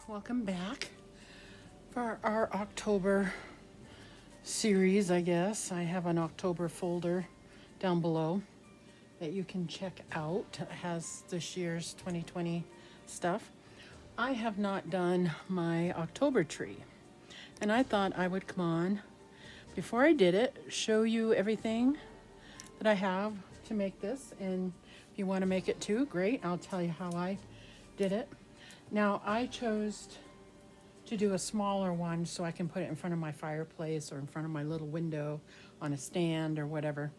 welcome back for our October series, I guess. I have an October folder down below that you can check out. It has this year's 2020 stuff. I have not done my October tree, and I thought I would come on before I did it, show you everything that I have to make this, and if you want to make it too, great. I'll tell you how I did it. Now, I chose to do a smaller one so I can put it in front of my fireplace or in front of my little window on a stand or whatever.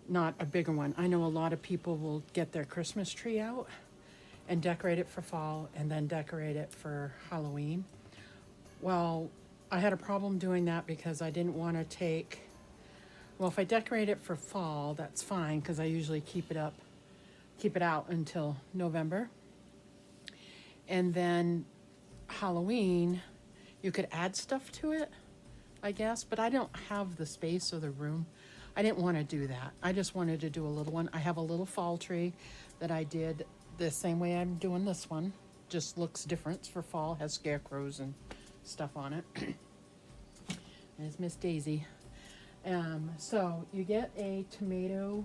Not a bigger one. I know a lot of people will get their Christmas tree out and decorate it for fall and then decorate it for Halloween. Well, I had a problem doing that because I didn't want to take, well, if I decorate it for fall, that's fine because I usually keep it out until November. And then Halloween, you could add stuff to it, I guess, but I don't have the space or the room. I didn't want to do that. I just wanted to do a little one. I have a little fall tree that I did the same way I'm doing this one. Just looks different for fall, has scarecrows and stuff on it. There's Miss Daisy. So you get a tomato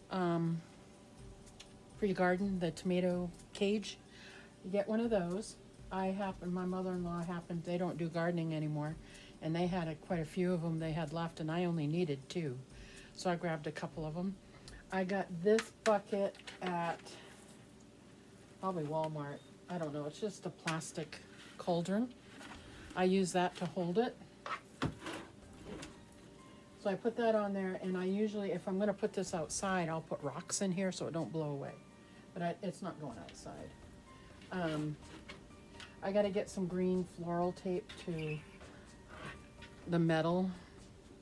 for your garden, the tomato cage. You get one of those. My mother-in-law happened, they don't do gardening anymore, and they had quite a few of them they had left, and I only needed 2. So I grabbed a couple of them. I got this bucket at probably Walmart. I don't know, it's just a plastic cauldron. I use that to hold it. So I put that on there, and I usually, if I'm gonna put this outside, I'll put rocks in here so it don't blow away. But it's not going outside. I got to get some green floral tape to the metal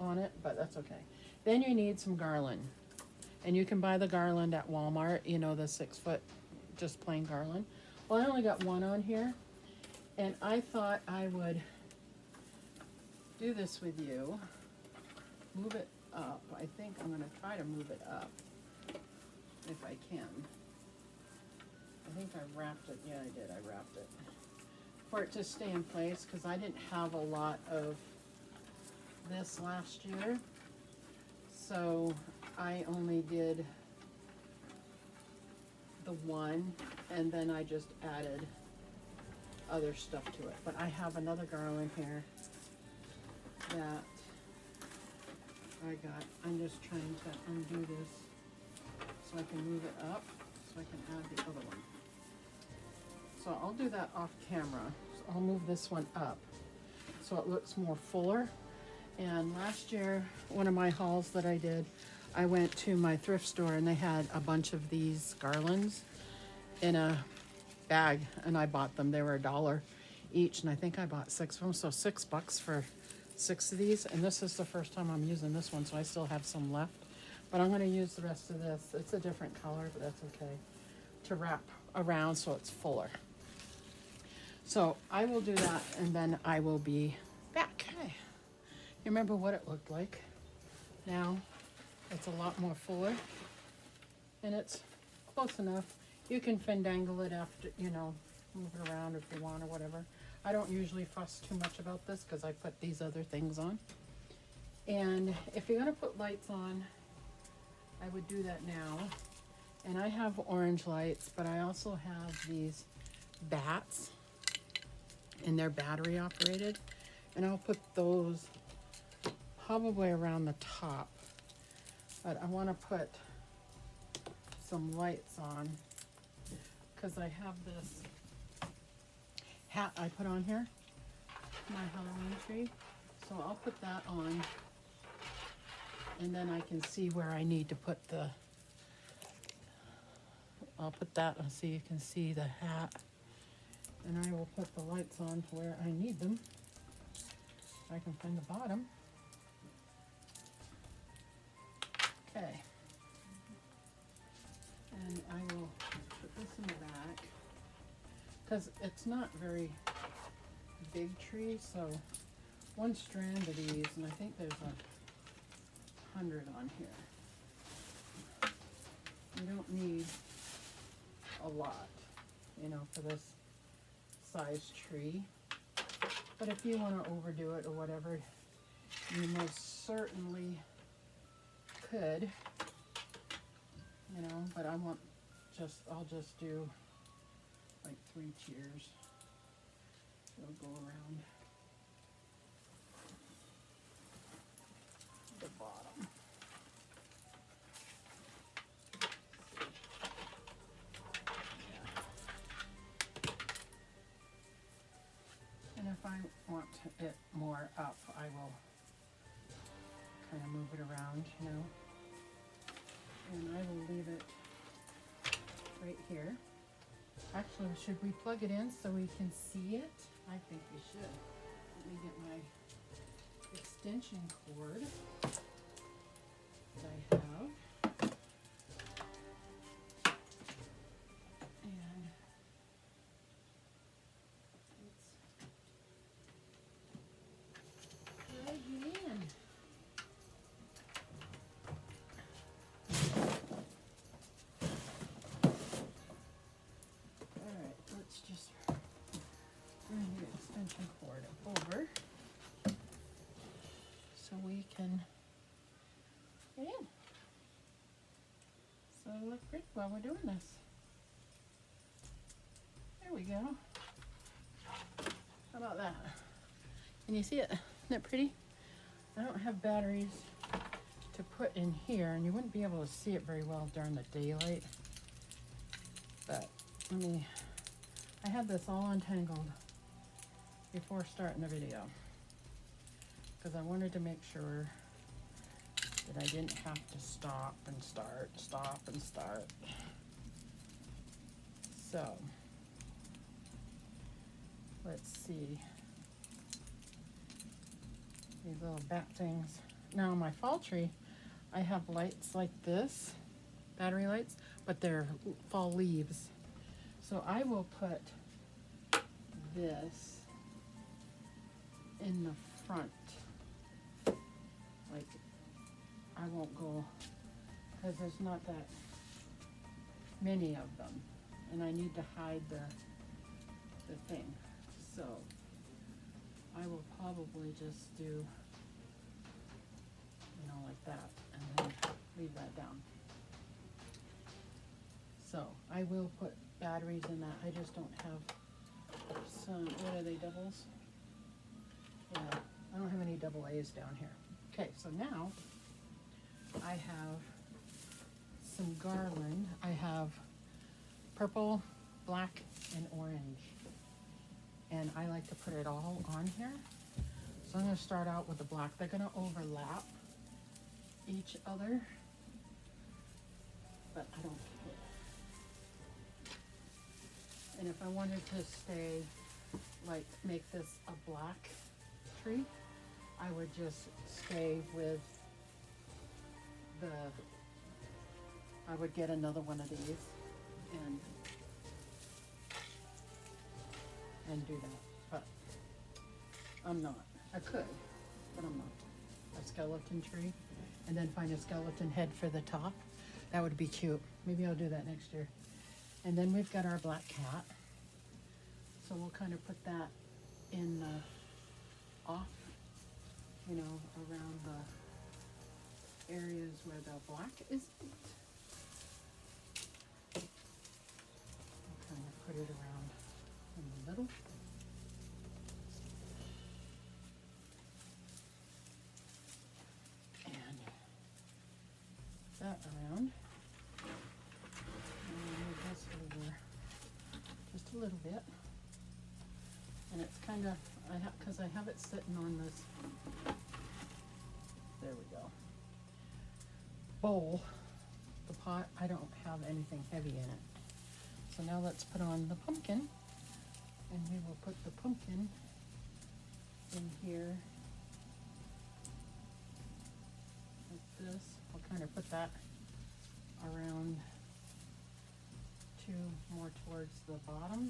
on it, but that's okay. Then you need some garland, and you can buy the garland at Walmart, you know, the 6-foot just plain garland. Well, I only got one on here, and I thought I would do this with you. Move it up. I think I'm going to try to move it up if I can. I think I wrapped it. Yeah, I did. I wrapped it for it to stay in place because I didn't have a lot of this last year. So I only did the one, and then I just added other stuff to it. But I have another garland here that I got. I'm just trying to undo this so I can move it up so I can add the other one. So I'll do that off camera. So I'll move this one up so it looks more fuller. And last year, one of my hauls that I did, I went to my thrift store and they had a bunch of these garlands in a bag, and I bought them. They were $1 each, and I think I bought 6 of them, so $6 for 6 of these. And this is the first time I'm using this one, so I still have some left. But I'm going to use the rest of this. It's a different color, but that's okay, to wrap around so it's fuller. So I will do that, and then I will be back. Okay. You remember what it looked like. Now it's a lot more fuller, and it's close enough. You can fandangle it after, you know, move it around if you want or whatever. I don't usually fuss too much about this because I put these other things on. And if you're going to put lights on, I would do that now. And I have orange lights, but I also have these bats, and they're battery operated, and I'll put those probably around the top, but I want to put some lights on because I have this hat I put on here, my Halloween tree, so I'll put that on, and then I can see where I need to put I'll put that so you can see the hat. And I will put the lights on where I need them. I can find the bottom. Okay. And I will put this in the back because it's not very big tree, so one strand of these, and I think there's 100 on here. You don't need a lot, you know, for this size tree. But if you want to overdo it or whatever, you most certainly could, you know, but I'll just do like 3 tiers. It'll go around the bottom. And if I want it more up, I will kind of move it around, you know. And I will leave it right here. Actually, should we plug it in so we can see it? I think we should. Let me get my extension cord that I have. And let's plug it in. Alright, let's just bring the extension cord over so we can get in. So look great while we're doing this. There we go. How about that? Can you see it? Isn't it pretty? I don't have batteries to put in here, and you wouldn't be able to see it very well during the daylight. But I had this all untangled before starting the video because I wanted to make sure that I didn't have to stop and start. So let's see these little bat things. Now my fall tree, I have lights like this, battery lights, but they're fall leaves. So I will put this in the front. Like, I won't go, because there's not that many of them. And I need to hide the thing. So I will probably just do, you know, like that, and then leave that down. So I will put batteries in that. I just don't have some, what are they, doubles? Yeah, I don't have any double A's down here. Okay, so now I have some garland. I have purple, black, and orange. And I like to put it all on here. So I'm going to start out with the black. They're going to overlap each other, but I don't care. And if I wanted to stay, like, make this a black tree, I would just stay with I would get another one of these and do that, but I'm not. I could, but I'm not. A skeleton tree, and then find a skeleton head for the top. That would be cute. Maybe I'll do that next year. And then we've got our black cat. So we'll kind of put that in the off, you know, around the areas where the black isn't. I'll kind of put it around in the middle. And that around. And move this over just a little bit. And it's kind of, because I have it sitting on this, there we go, bowl, the pot. I don't have anything heavy in it. So now let's put on the pumpkin, and we will put the pumpkin in here like this. I'll kind of put that around more towards the bottom.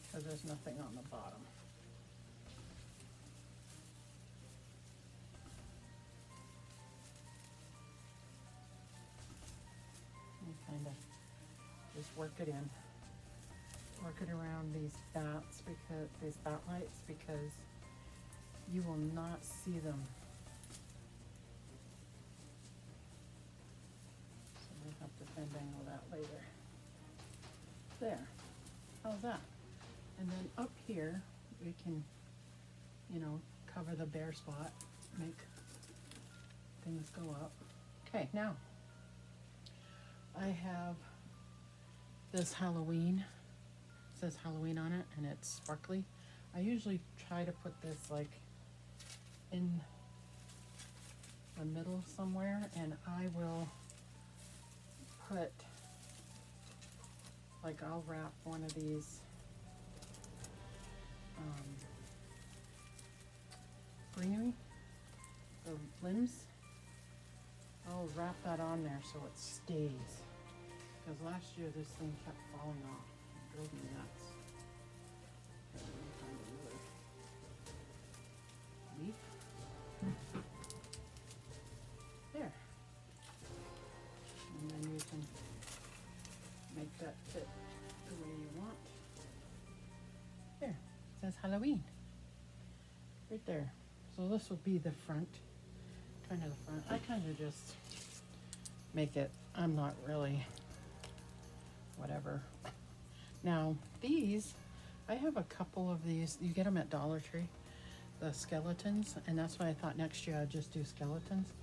Because there's nothing on the bottom. work it in. Work it around these bats, because these bat lights, because you will not see them. So we'll have to fandangle that later. There. How's that? And then up here we can, you know, cover the bare spot, make things go up. Okay, now I have this Halloween. It says Halloween on it, and it's sparkly. I usually try to put this like in the middle somewhere, and I will put, like, I'll wrap one of these greenery, the limbs. I'll wrap that on there so it stays, because last year this thing kept falling off. It drove me nuts. Okay, let me find another leaf. There. And then you can make that fit the way you want. There, it says Halloween. Right there. So this will be the front, kind of the front. I kind of just make it, I'm not really, whatever. Now, these, I have a couple of these. You get them at Dollar Tree, the skeletons, and that's why I thought next year I'd just do skeletons.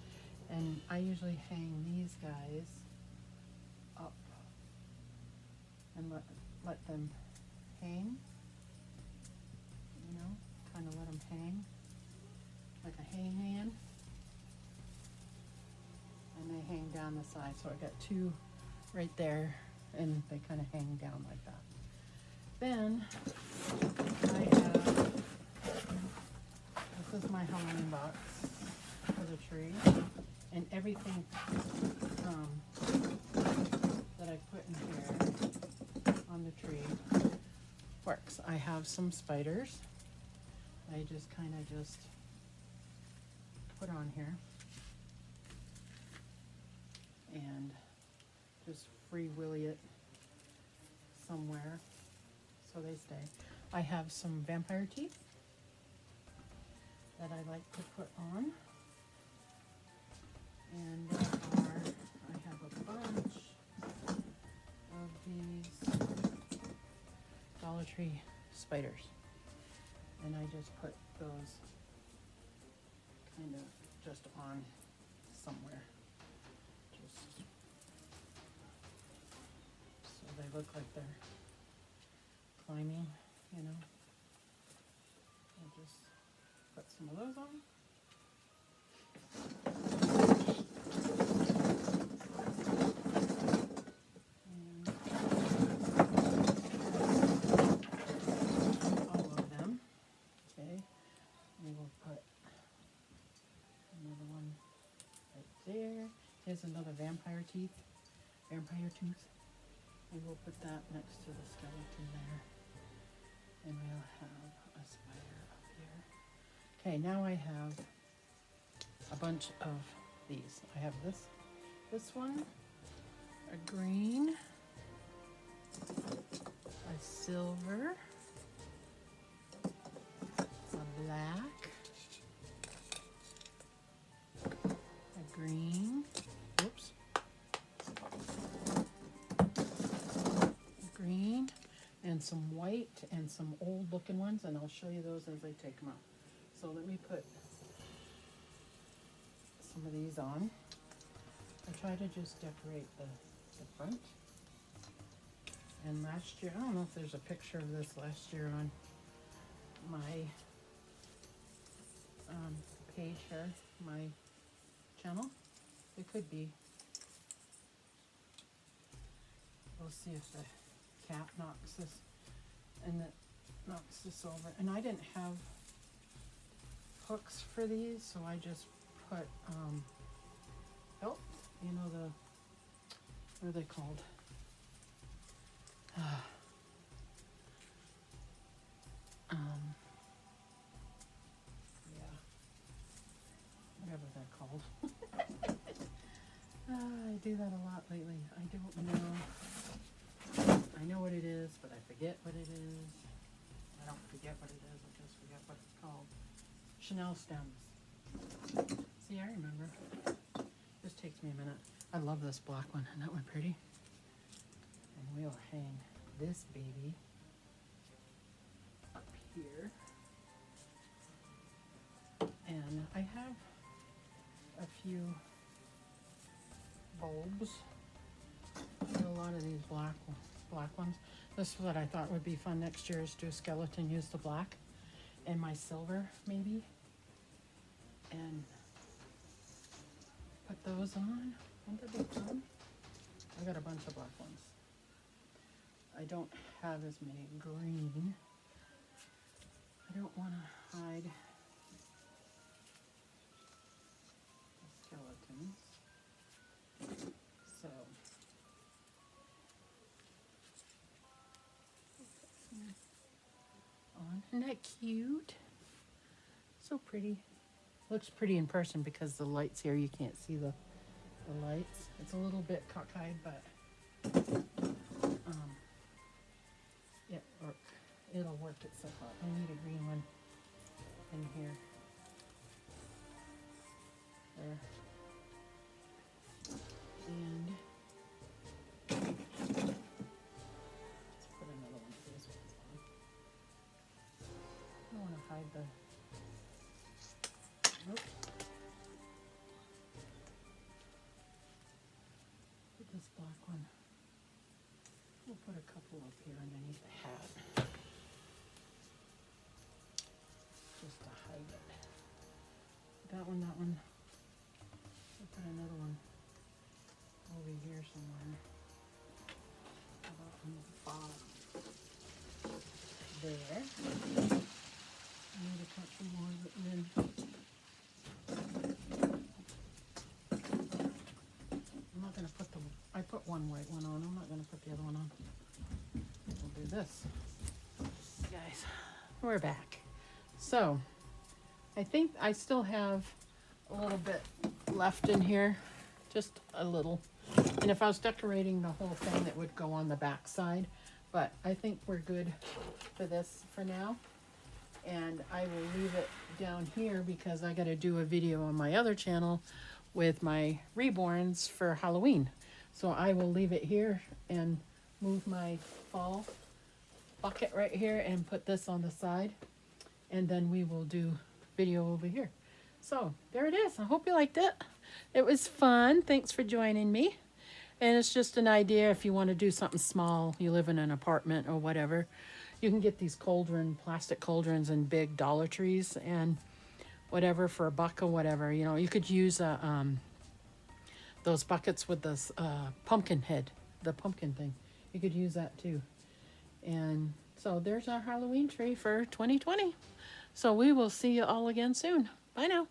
And I usually hang these guys up and let them hang, you know, kind of let them hang like a hangman, and they hang down the side. So I got two right there, and they kind of hang down like that. Then I have, this is my Halloween box for the tree, and everything that I put in here on the tree works. I have some spiders. I just kind of just put on here and just free willy it somewhere so they stay. I have some vampire teeth that I like to put on, and I have a bunch of these Dollar Tree spiders, and I just put those kind of just on somewhere, just so they look like they're climbing, you know. I'll just put some of those on. And all of them. Okay. We will put another one right there. Here's another vampire tooth. We will put that next to the skeleton there. And we'll have a spider up here. Okay, now I have a bunch of these. I have this one, a green, a silver, a black, a green, oops, a green, and some white and some old looking ones, and I'll show you those as I take them out. So let me put some of these on. I try to just decorate the front. And last year, I don't know if there's a picture of this last year on my page here, my channel. It could be. We'll see if the cat knocks this, and it knocks this over. And I didn't have hooks for these, so I just put felt, you know, what are they called? Yeah, whatever they're called. I do that a lot lately. I don't know I know what it is, but I forget what it is. I don't forget what it is, I just forget what it's called. Chanel stems. See, I remember. This takes me a minute. I love this black one. Isn't that one pretty? And we'll hang this baby up here. And I have a few bulbs. A lot of these black ones. This is what I thought would be fun next year, is do a skeleton, use the black and my silver maybe, and put those on. Won't that be fun? I got a bunch of black ones. I don't have as many green. I don't want to hide the skeletons. So on. Isn't that cute? So pretty. Looks pretty in person because the lights here, you can't see the lights. It's a little bit cockeyed, but it'll work itself out. I need a green one in here. There. And let's put another one of these ones on. I don't want to hide the. Nope. Put this black one. We'll put a couple up here underneath the hat. Just to hide it. That one. We'll put another one over here somewhere. How about on the bottom? There. I need a couple more, and then I'm not going to put I put one white one on. I'm not going to put the other one on. We'll do this. Guys, we're back. So, I think I still have a little bit left in here. Just a little. And if I was decorating the whole thing, that would go on the back side. But I think we're good for this for now. And I will leave it down here because I got to do a video on my other channel with my reborns for Halloween. So I will leave it here and move my fall bucket right here and put this on the side. And then we will do video over here. So there it is. I hope you liked it. It was fun. Thanks for joining me. And it's just an idea if you want to do something small, you live in an apartment or whatever. You can get these plastic cauldrons and big Dollar Trees and whatever for $1 or whatever. You know, you could use those buckets with this pumpkin head, the pumpkin thing. You could use that too. And so there's our Halloween tree for 2020. So we will see you all again soon. Bye now.